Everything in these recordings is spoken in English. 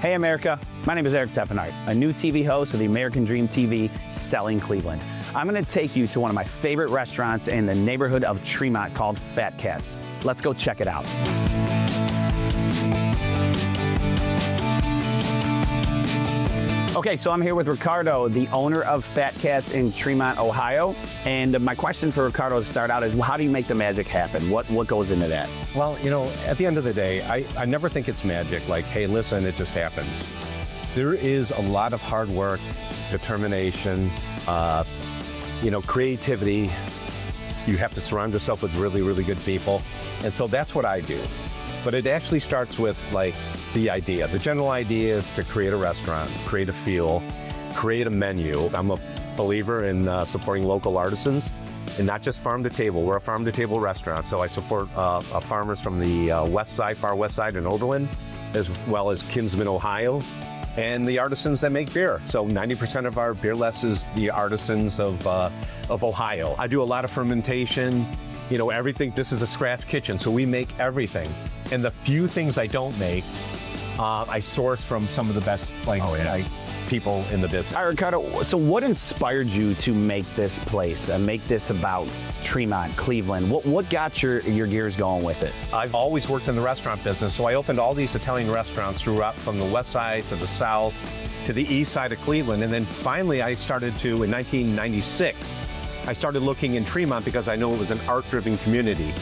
Hey America, my name is Eric Teppenard, a new TV host of the American Dream TV Selling Cleveland. I'm gonna take you to one of my favorite restaurants in the neighborhood of Tremont called Fat Cats. Let's go check it out. Okay, so I'm here with Ricardo, the owner of Fat Cats in Tremont, Ohio. And my question for Ricardo to start out is, how do you make the magic happen? What goes into that? Well, you know, at the end of the day, I never think it's magic, like, hey, listen, it just happens. There is a lot of hard work, determination, creativity. You have to surround yourself with really, really good people. And so that's what I do. But it actually starts with, like, the idea. The general idea is to create a restaurant, create a feel, create a menu. I'm a believer in supporting local artisans, and not just farm to table. We're a farm to table restaurant, so I support farmers from the far west side in Oberlin, as well as Kinsman, Ohio, and the artisans that make beer. So 90% of our beer lists is the artisans of Ohio. I do a lot of fermentation, you know, everything. This is a scratch kitchen, so we make everything. And the few things I don't make, I source from some of the best people in the business. All right, Ricardo, so what inspired you to make this place and make this about Tremont, Cleveland? What got your gears going with it? I've always worked in the restaurant business, so I opened all these Italian restaurants throughout, from the west side to the south to the east side of Cleveland. And then finally I started to, in 1996, I started looking in Tremont because I knew it was an art-driven community.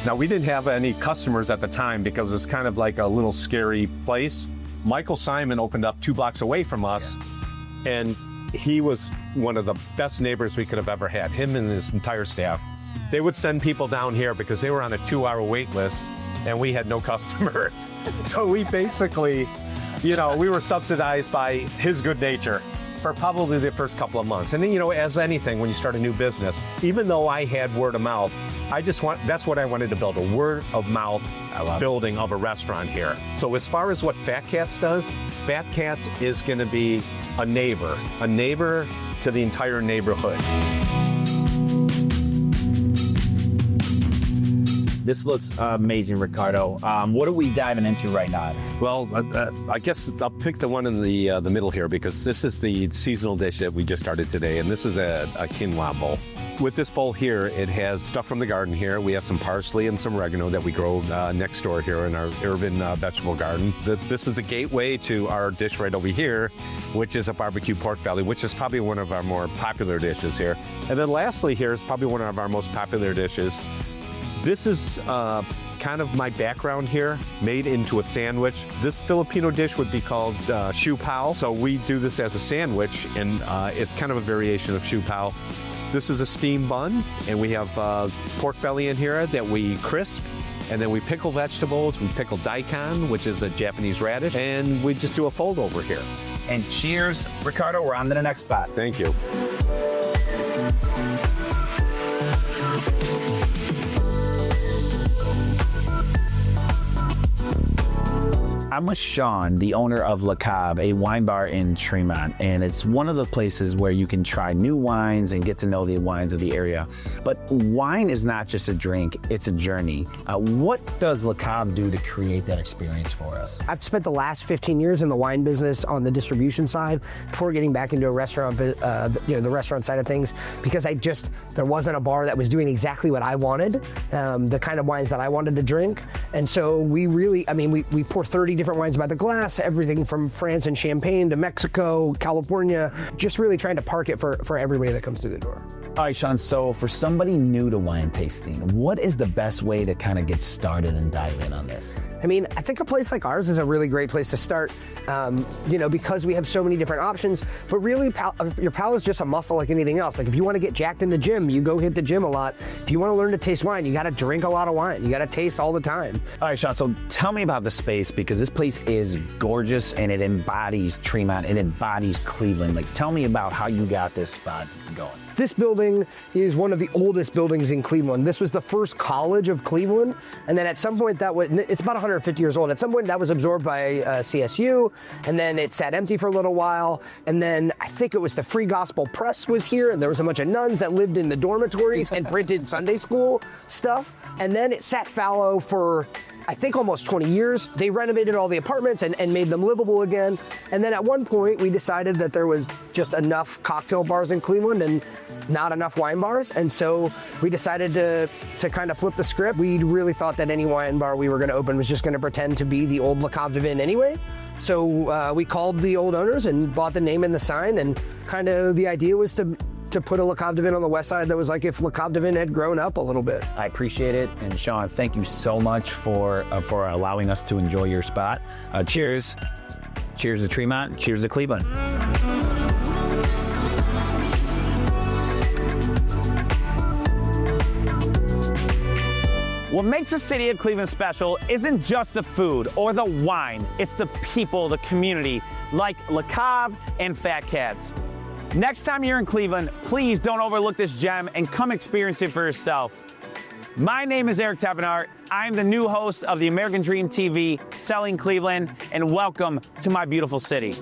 Now, we didn't have any customers at the time because it's kind of like a little scary place. Michael Simon opened up 2 blocks away from us, and he was one of the best neighbors we could have ever had, him and his entire staff. They would send people down here because they were on a 2-hour wait list, and we had no customers. So we basically, we were subsidized by his good nature for probably the first couple of months. And then, as anything, when you start a new business, even though I had word of mouth, that's what I wanted to build, a word of mouth building of a restaurant here. So as far as what Fat Cats does, Fat Cats is gonna be a neighbor to the entire neighborhood. This looks amazing, Ricardo. What are we diving into right now? Well, I guess I'll pick the one in the middle here, because this is the seasonal dish that we just started today, and this is a quinoa bowl. With this bowl here, it has stuff from the garden here. We have some parsley and some oregano that we grow next door here in our urban vegetable garden. This is the gateway to our dish right over here, which is a barbecue pork belly, which is probably one of our more popular dishes here. And then lastly here is probably one of our most popular dishes. This is kind of my background here, made into a sandwich. This Filipino dish would be called siu pao. So we do this as a sandwich, and it's kind of a variation of siu pao. This is a steamed bun, and we have pork belly in here that we crisp, and then we pickle vegetables. We pickle daikon, which is a Japanese radish, and we just do a fold over here. And cheers, Ricardo, we're on to the next spot. Thank you. I'm with Sean, the owner of Le Cab, a wine bar in Tremont, and it's one of the places where you can try new wines and get to know the wines of the area. But wine is not just a drink, it's a journey. What does Le Cab do to create that experience for us? I've spent the last 15 years in the wine business on the distribution side before getting back into a restaurant, the restaurant side of things, because there wasn't a bar that was doing exactly what I wanted, the kind of wines that I wanted to drink. And so we pour 30 different wines by the glass, everything from France and Champagne to Mexico, California, just really trying to park it for everybody that comes through the door. All right, Sean, so for somebody new to wine tasting, what is the best way to kind of get started and dive in on this? I think a place like ours is a really great place to start, because we have so many different options, but really your palate is just a muscle like anything else. Like if you want to get jacked in the gym, you go hit the gym a lot. If you want to learn to taste wine, you got to drink a lot of wine. You got to taste all the time. All right, Sean, so tell me about the space, because this place is gorgeous and it embodies Tremont, it embodies Cleveland. Like, tell me about how you got this spot going. This building is one of the oldest buildings in Cleveland. This was the first college of Cleveland, and then at some point it's about 150 years old. At some point that was absorbed by CSU, and then it sat empty for a little while, and then I think it was the Free Gospel Press was here, and there was a bunch of nuns that lived in the dormitories and printed Sunday school stuff, and then it sat fallow for I think almost 20 years. They renovated all the apartments and made them livable again. And then at one point we decided that there was just enough cocktail bars in Cleveland and not enough wine bars. And so we decided to kind of flip the script. We really thought that any wine bar we were going to open was just going to pretend to be the old Le Cave de Vin anyway. So we called the old owners and bought the name and the sign, and kind of the idea was to put a Le Cave de Vin on the west side that was like if Le Cave de Vin had grown up a little bit. I appreciate it. And Sean, thank you so much for allowing us to enjoy your spot. Cheers. Cheers to Tremont. Cheers to Cleveland. What makes the city of Cleveland special isn't just the food or the wine, it's the people, the community, like Le Cave and Fat Cats. Next time you're in Cleveland, please don't overlook this gem and come experience it for yourself. My name is Eric Tapenart. I'm the new host of the American Dream TV, Selling Cleveland, and welcome to my beautiful city.